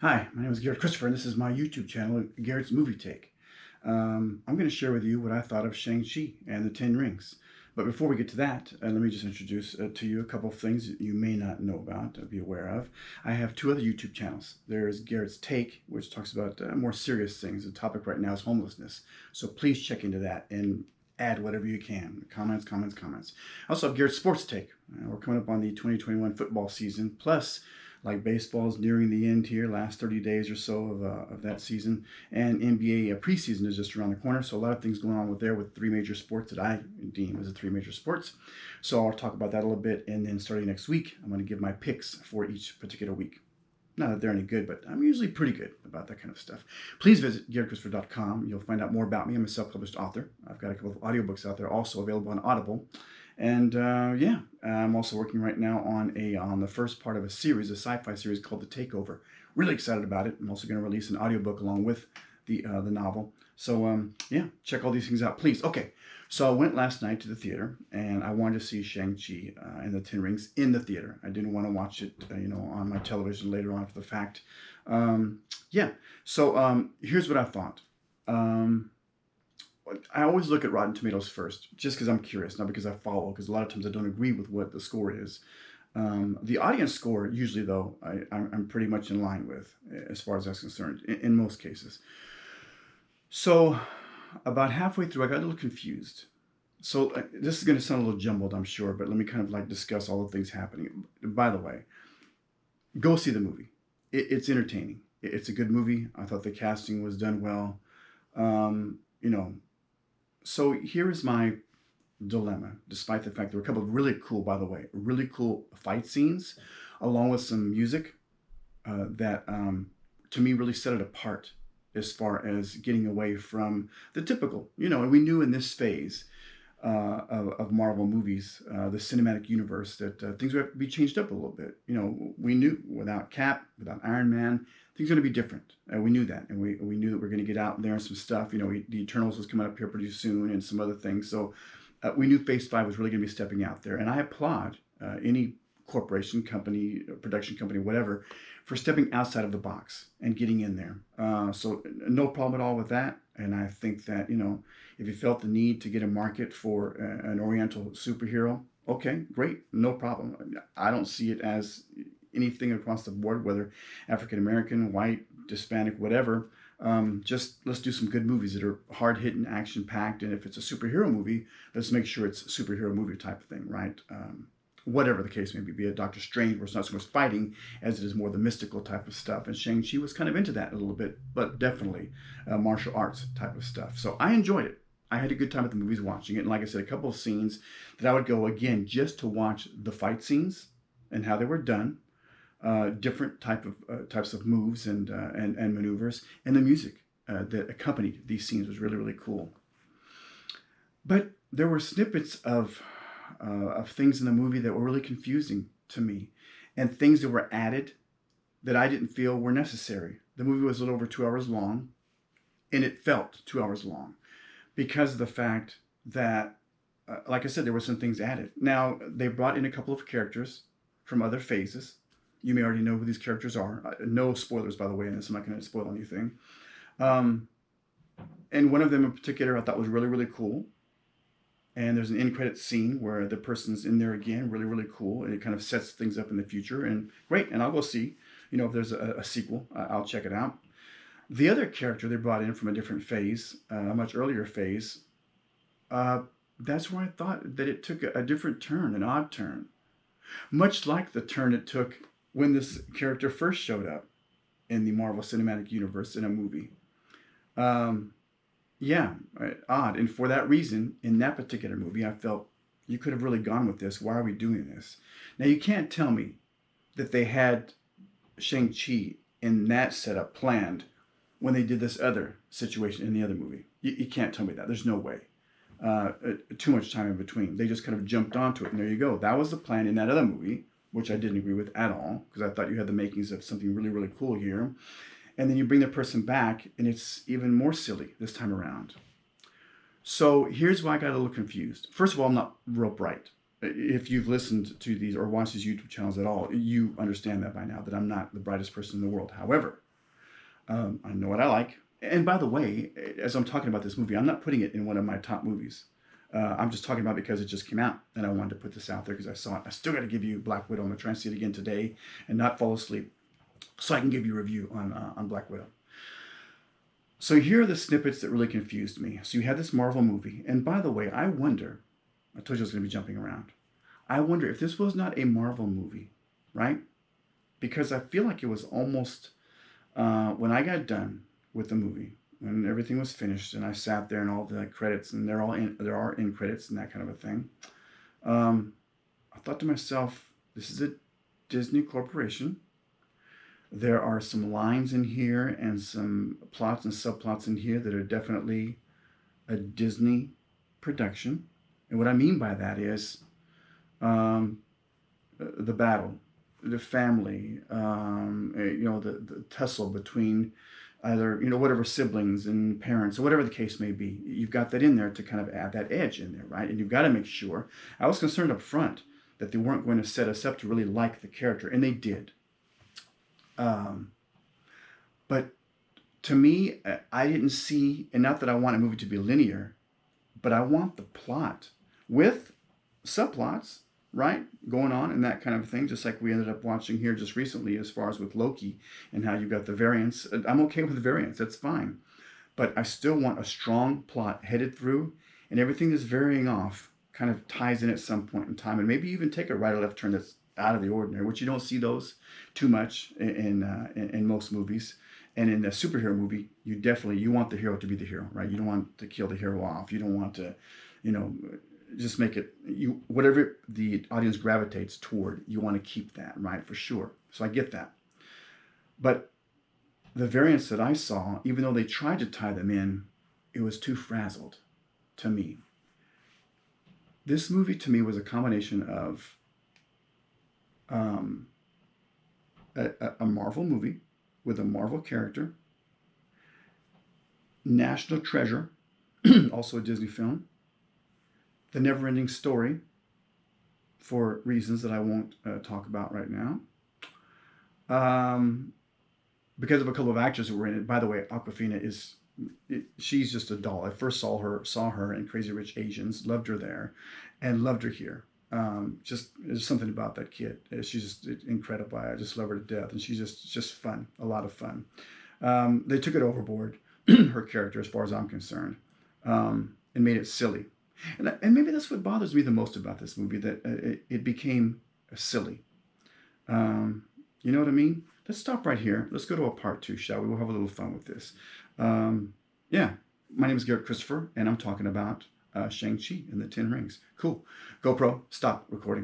Hi, my name is Garrett Christopher, and this is my YouTube channel, Garrett's Movie Take. I'm going to share with you what I thought of Shang-Chi and the Ten Rings. But before we get to that, let me just introduce to you a couple of things that you may not know about, or be aware of. I have two other YouTube channels. There's Garrett's Take, which talks about more serious things. The topic right now is homelessness. So please check into that and add whatever you can. Comments, comments, comments. I also have Garrett's Sports Take. We're coming up on the 2021 football season. Plus, like baseball's nearing the end here, last 30 days or so of that season, and NBA preseason is just around the corner. So a lot of things going on with three major sports that I deem as the three major sports. So I'll talk about that a little bit, and then starting next week, I'm going to give my picks for each particular week. Not that they're any good, but I'm usually pretty good about that kind of stuff. Please visit GaretChristopher.com. You'll find out more about me. I'm a self-published author. I've got a couple of audiobooks out there also available on Audible. And yeah, I'm also working right now on the first part of a series, a sci-fi series called The Takeover. Really excited about it. I'm also going to release an audiobook along with the novel. So yeah, check all these things out, please. Okay, so I went last night to the theater, and I wanted to see Shang-Chi and the Ten Rings in the theater. I didn't want to watch it, on my television later on after the fact. Yeah, so here's what I thought. I always look at Rotten Tomatoes first, just because I'm curious, not because I follow, because a lot of times I don't agree with what the score is. The audience score, usually though, I'm pretty much in line with, as far as that's concerned, in most cases. So about halfway through, I got a little confused. So this is going to sound a little jumbled, I'm sure, but let me kind of like discuss all the things happening. By the way, go see the movie. It's entertaining. It's a good movie. I thought the casting was done well. You know, so here is my dilemma, despite the fact there were a couple of really cool, by the way, really cool fight scenes, along with some music that to me really set it apart as far as getting away from the typical, and we knew in this phase of Marvel movies, the cinematic universe, that things would have to be changed up a little bit. We knew without Cap, without Iron Man, things are going to be different. We knew that, and we knew that we're going to get out there and some stuff. The Eternals was coming up here pretty soon, and some other things. So we knew Phase 5 was really going to be stepping out there, and I applaud any corporation, company, production company, whatever, for stepping outside of the box and getting in there. So no problem at all with that. And I think that, if you felt the need to get a market for an Oriental superhero, okay, great, no problem. I don't see it as anything across the board, whether African American, white, Hispanic, whatever. Just let's do some good movies that are hard-hitting, action-packed, and if it's a superhero movie, let's make sure it's a superhero movie type of thing, right? Whatever the case may be it Doctor Strange, where it's not so much fighting as it is more the mystical type of stuff. And Shang-Chi was kind of into that a little bit, but definitely martial arts type of stuff. So I enjoyed it. I had a good time at the movies watching it. And like I said, a couple of scenes that I would go again just to watch the fight scenes and how they were done, different types of moves and maneuvers, and the music that accompanied these scenes was really, really cool. But there were snippets of things in the movie that were really confusing to me, and things that were added that I didn't feel were necessary. The movie was a little over 2 hours long, and it felt 2 hours long because of the fact that, like I said, there were some things added. Now, they brought in a couple of characters from other phases. You may already know who these characters are. No spoilers, by the way, in this. I'm not going to spoil anything. And one of them in particular I thought was really, really cool. And there's an end credit scene where the person's in there again, really, really cool. And it kind of sets things up in the future. And great, and I'll go see, if there's a sequel, I'll check it out. The other character they brought in from a different phase, a much earlier phase, that's where I thought that it took a different turn, an odd turn. Much like the turn it took when this character first showed up in the Marvel Cinematic Universe in a movie. Yeah, odd. And for that reason, in that particular movie, I felt you could have really gone with this. Why are we doing this? Now, you can't tell me that they had Shang-Chi in that setup planned when they did this other situation in the other movie. You can't tell me that. There's no way. Too much time in between. They just kind of jumped onto it, and there you go. That was the plan in that other movie, which I didn't agree with at all, because I thought you had the makings of something really, really cool here. And then you bring the person back, and it's even more silly this time around. So here's why I got a little confused. First of all, I'm not real bright. If you've listened to these or watched these YouTube channels at all, you understand that by now, that I'm not the brightest person in the world. However, I know what I like. And by the way, as I'm talking about this movie, I'm not putting it in one of my top movies. I'm just talking about because it just came out, and I wanted to put this out there because I saw it. I still got to give you Black Widow. I'm gonna try and see it again today and not fall asleep, so I can give you a review on Black Widow. So here are the snippets that really confused me. So you had this Marvel movie, and by the way, I wonder. I told you I was going to be jumping around. I wonder if this was not a Marvel movie, right? Because I feel like it was almost when I got done with the movie, when everything was finished, and I sat there and all the credits, and there are end credits and that kind of a thing. Um, I thought to myself, this is a Disney corporation. There are some lines in here and some plots and subplots in here that are definitely a Disney production. And what I mean by that is um, the battle, the family, the tussle between either, whatever siblings and parents or whatever the case may be. You've got that in there to kind of add that edge in there, right? And you've got to make sure. I was concerned up front that they weren't going to set us up to really like the character, and they did. Um, but to me, I didn't see, and not that I want a movie to be linear, but I want the plot with subplots, right, going on and that kind of thing, just like we ended up watching here just recently as far as with Loki and how you got the variants. I'm okay with the variants, that's fine. But I still want a strong plot headed through, and everything that's varying off kind of ties in at some point in time, and maybe even take a right or left turn that's out of the ordinary, which you don't see those too much in most movies. And in a superhero movie, you want the hero to be the hero, right? You don't want to kill the hero off. You don't want to, you know, just make it whatever the audience gravitates toward. You want to keep that, right? For sure. So I get that. But the variants that I saw, even though they tried to tie them in, it was too frazzled to me. This movie to me was a combination of um, a Marvel movie with a Marvel character, National Treasure, also a Disney film, The Neverending Story, for reasons that I won't talk about right now, because of a couple of actors who were in it. By the way, Aquafina she's just a doll. I first saw her in Crazy Rich Asians, loved her there, and loved her here. Just there's something about that kid. She's just incredible. I just love her to death, and she's just fun, a lot of fun. They took it overboard, her character, as far as I'm concerned, and made it silly. And maybe that's what bothers me the most about this movie, that it became silly. You know what I mean? Let's stop right here. Let's go to a part two, shall we? We'll have a little fun with this. Yeah, my name is Garrett Christopher, and I'm talking about Shang-Chi and the Ten Rings. Cool. GoPro, stop recording.